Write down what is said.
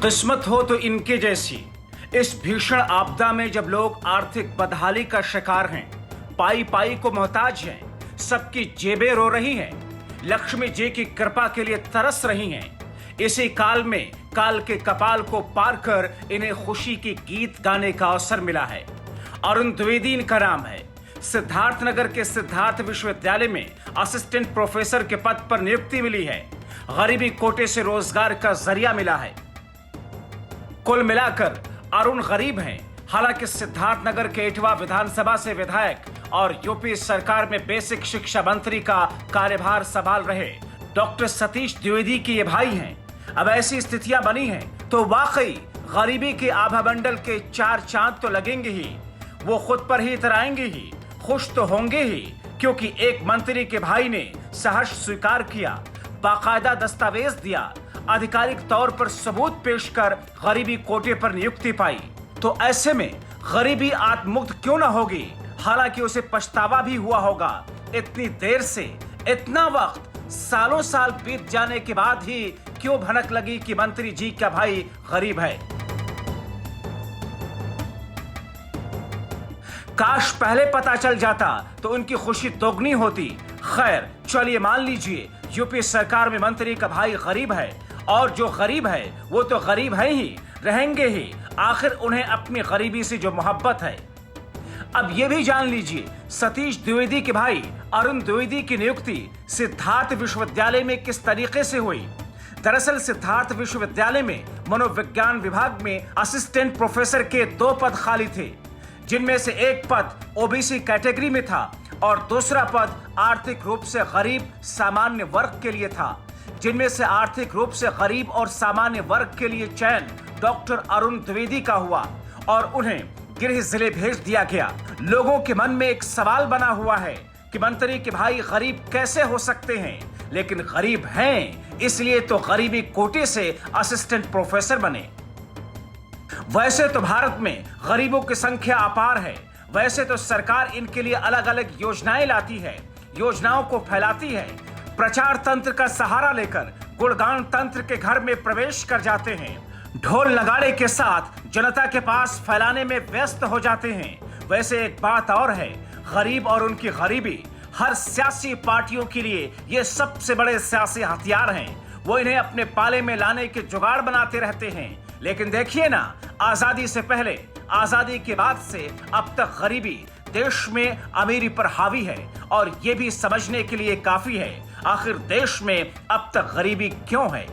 किस्मत हो तो इनके जैसी। इस भीषण आपदा में जब लोग आर्थिक बदहाली का शिकार हैं, पाई पाई को मोहताज हैं, सबकी जेबें रो रही हैं, लक्ष्मी जी की कृपा के लिए तरस रही हैं, इसी काल में काल के कपाल को पार कर इन्हें खुशी की गीत गाने का अवसर मिला है। अरुण द्विवेदी इनका नाम है। सिद्धार्थनगर के सिद्धार्थ विश्वविद्यालय में असिस्टेंट प्रोफेसर के पद पर नियुक्ति मिली है। गरीबी कोटे से रोजगार का जरिया मिला है। कुल मिलाकर अरुण गरीब हैं। हालांकि सिद्धार्थनगर के इटवा विधानसभा से विधायक और यूपी सरकार में बेसिक शिक्षा मंत्री का कार्यभार संभाल रहे डॉक्टर सतीश द्विवेदी के ये भाई हैं। अब ऐसी स्थितियां बनी हैं तो वाकई गरीबी के आभामंडल के चार चांद तो लगेंगे ही, वो खुद पर ही इतराएंगे ही, खुश तो होंगे ही, क्योंकि एक मंत्री के भाई ने सहर्ष स्वीकार किया, बाकायदा दस्तावेज दिया, आधिकारिक तौर पर सबूत पेश कर गरीबी कोटे पर नियुक्ति पाई। तो ऐसे में गरीबी आत्ममुक्त क्यों ना होगी? हालांकि उसे पछतावा भी हुआ होगा। इतनी देर से, इतना वक्त, सालों साल बीत जाने के बाद ही क्यों भनक लगी कि मंत्री जी का भाई गरीब है। काश पहले पता चल जाता तो उनकी खुशी दोगुनी होती। खैर, चलिए मान लीजिए यूपी सरकार में मंत्री का भाई गरीब है, और जो गरीब है वो तो गरीब है ही, रहेंगे ही। आखिर उन्हें अपनी गरीबी से जो मोहब्बत है। अब ये भी जान लीजिए सतीश द्विवेदी के भाई अरुण द्विवेदी की नियुक्ति सिद्धार्थ विश्वविद्यालय में किस तरीके से हुई। दरअसल सिद्धार्थ विश्वविद्यालय में मनोविज्ञान विभाग में असिस्टेंट प्रोफेसर के 2 पद खाली थे, जिनमें से एक पद ओबीसी कैटेगरी में था और दूसरा पद आर्थिक रूप से गरीब सामान्य वर्ग के लिए था। जिनमें से आर्थिक रूप से गरीब और सामान्य वर्ग के लिए चयन डॉक्टर अरुण द्विवेदी का हुआ और उन्हें गृह जिले भेज दिया गया। लोगों के मन में एक सवाल बना हुआ है कि मंत्री के भाई गरीब कैसे हो सकते हैं, लेकिन गरीब हैं, इसलिए तो गरीबी कोटे से असिस्टेंट प्रोफेसर बने। वैसे तो भारत में गरीबों की संख्या अपार है। वैसे तो सरकार इनके लिए अलग अलग योजनाएं लाती है, योजनाओं को फैलाती है, प्रचार तंत्र का सहारा लेकर गुणगान तंत्र के घर में प्रवेश कर जाते हैं, ढोल नगाड़े के साथ जनता के पास फैलाने में व्यस्त हो जाते हैं। वैसे एक बात और है, गरीब और उनकी गरीबी हर सियासी पार्टियों के लिए ये सबसे बड़े सियासी हथियार हैं। वो इन्हें अपने पाले में लाने के जुगाड़ बनाते रहते हैं। लेकिन देखिए ना, आजादी से पहले, आजादी के बाद से अब तक गरीबी देश में अमीरी पर हावी है। और ये भी समझने के लिए काफी है, आखिर देश में अब तक गरीबी क्यों है।